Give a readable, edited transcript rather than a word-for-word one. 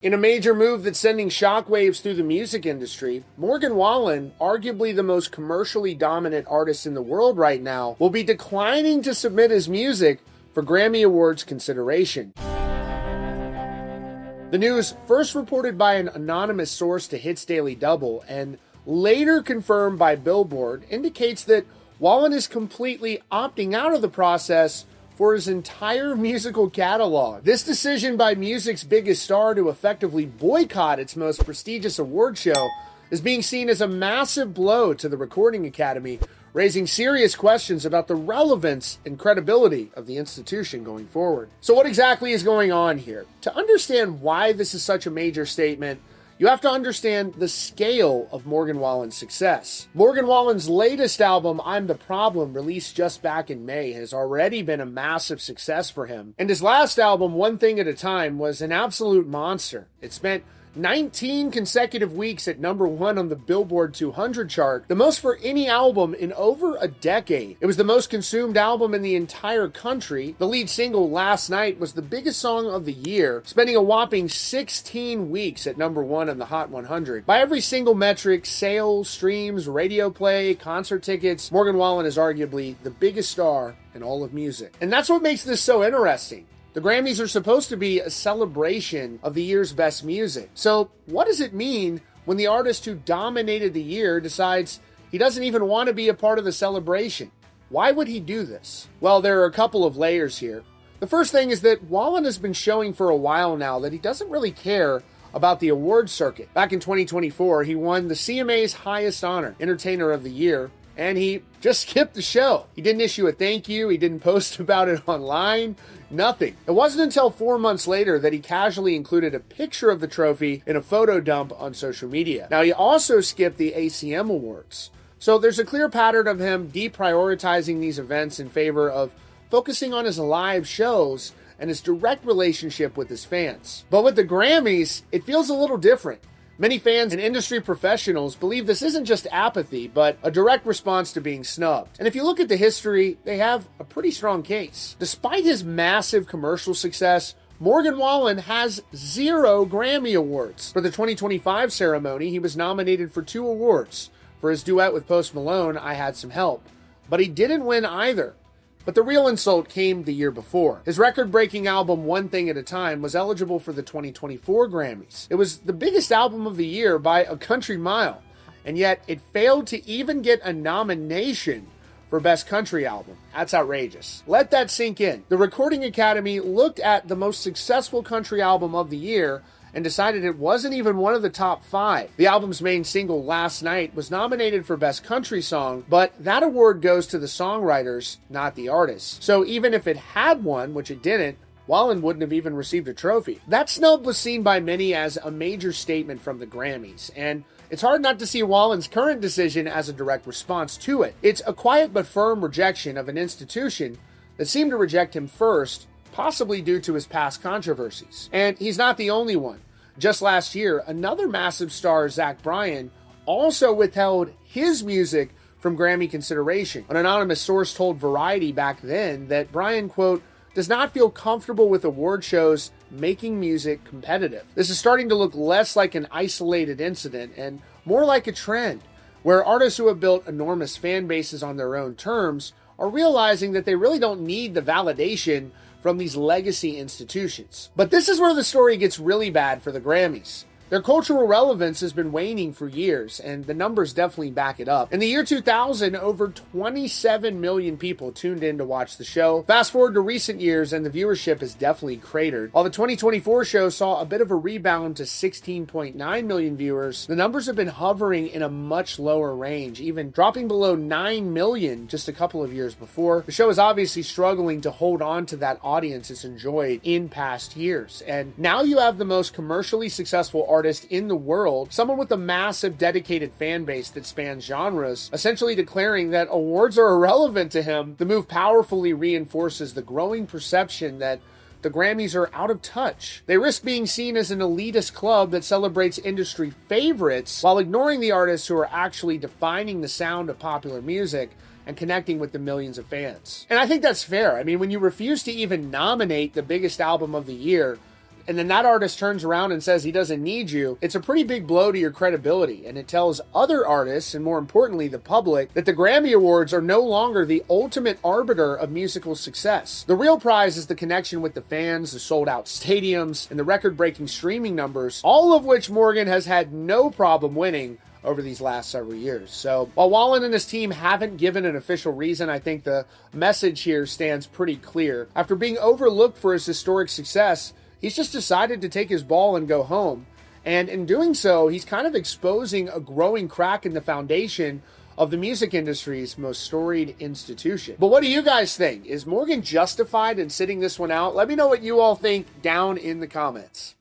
In a major move that's sending shockwaves through the music industry, Morgan Wallen, arguably the most commercially dominant artist in the world right now, will be declining to submit his music for Grammy Awards consideration. The news, first reported by an anonymous source to Hits Daily Double and later confirmed by Billboard, indicates that Wallen is completely opting out of the process for his entire musical catalog. This decision by music's biggest star to effectively boycott its most prestigious award show is being seen as a massive blow to the Recording Academy, raising serious questions about the relevance and credibility of the institution going forward. So what exactly is going on here? To understand why this is such a major statement, you have to understand the scale of Morgan Wallen's success. Morgan Wallen's latest album, I'm the Problem, released just back in May, has already been a massive success for him. And his last album, One Thing at a Time, was an absolute monster. It spent 19 consecutive weeks at #1 on the Billboard 200 chart, the most for any album in over a decade. It was the most consumed album in the entire country. The lead single, Last Night, was the biggest song of the year, spending a whopping 16 weeks at #1 on the Hot 100. By every single metric, sales, streams, radio play, concert tickets, Morgan Wallen is arguably the biggest star in all of music. And that's what makes this so interesting. The Grammys are supposed to be a celebration of the year's best music. So what does it mean when the artist who dominated the year decides he doesn't even want to be a part of the celebration? Why would he do this? Well, there are a couple of layers here. The first thing is that Wallen has been showing for a while now that he doesn't really care about the awards circuit. Back in 2024, he won the CMA's highest honor, Entertainer of the Year, and he just skipped the show. He didn't issue a thank you, he didn't post about it online, nothing. It wasn't until 4 months later that he casually included a picture of the trophy in a photo dump on social media. Now, he also skipped the ACM Awards. So there's a clear pattern of him deprioritizing these events in favor of focusing on his live shows and his direct relationship with his fans. But with the Grammys, it feels a little different. Many fans and industry professionals believe this isn't just apathy, but a direct response to being snubbed. And if you look at the history, they have a pretty strong case. Despite his massive commercial success, Morgan Wallen has 0 Grammy Awards. For the 2025 ceremony, he was nominated for 2 awards. For his duet with Post Malone, I Had Some Help. But he didn't win either. But the real insult came the year before. His record-breaking album, One Thing at a Time, was eligible for the 2024 Grammys. It was the biggest album of the year by a country mile, and yet it failed to even get a nomination for Best Country Album. That's outrageous. Let that sink in. The Recording Academy looked at the most successful country album of the year and decided it wasn't even one of the top 5. The album's main single, Last Night, was nominated for Best Country Song, but that award goes to the songwriters, not the artists. So even if it had won, which it didn't, Wallen wouldn't have even received a trophy. That snub was seen by many as a major statement from the Grammys, and it's hard not to see Wallen's current decision as a direct response to it. It's a quiet but firm rejection of an institution that seemed to reject him first, possibly due to his past controversies. And he's not the only one. Just last year, another massive star, Zach Bryan, also withheld his music from Grammy consideration. An anonymous source told Variety back then that Bryan, quote, does not feel comfortable with award shows making music competitive. This is starting to look less like an isolated incident and more like a trend, where artists who have built enormous fan bases on their own terms are realizing that they really don't need the validation from these legacy institutions. But this is where the story gets really bad for the Grammys. Their cultural relevance has been waning for years, and the numbers definitely back it up. In the year 2000, over 27 million people tuned in to watch the show. Fast forward to recent years, and the viewership has definitely cratered. While the 2024 show saw a bit of a rebound to 16.9 million viewers, the numbers have been hovering in a much lower range, even dropping below 9 million just a couple of years before. The show is obviously struggling to hold on to that audience it's enjoyed in past years. And now you have the most commercially successful artist in the world, someone with a massive dedicated fan base that spans genres, essentially declaring that awards are irrelevant to him. The move powerfully reinforces the growing perception that the Grammys are out of touch. They risk being seen as an elitist club that celebrates industry favorites while ignoring the artists who are actually defining the sound of popular music and connecting with the millions of fans. And I think that's fair. I mean, when you refuse to even nominate the biggest album of the year, and then that artist turns around and says he doesn't need you, it's a pretty big blow to your credibility, and it tells other artists, and more importantly the public, that the Grammy Awards are no longer the ultimate arbiter of musical success. The real prize is the connection with the fans, the sold-out stadiums, and the record-breaking streaming numbers, all of which Morgan has had no problem winning over these last several years. So while Wallen and his team haven't given an official reason, I think the message here stands pretty clear. After being overlooked for his historic success, he's just decided to take his ball and go home. And in doing so, he's kind of exposing a growing crack in the foundation of the music industry's most storied institution. But what do you guys think? Is Morgan justified in sitting this one out? Let me know what you all think down in the comments.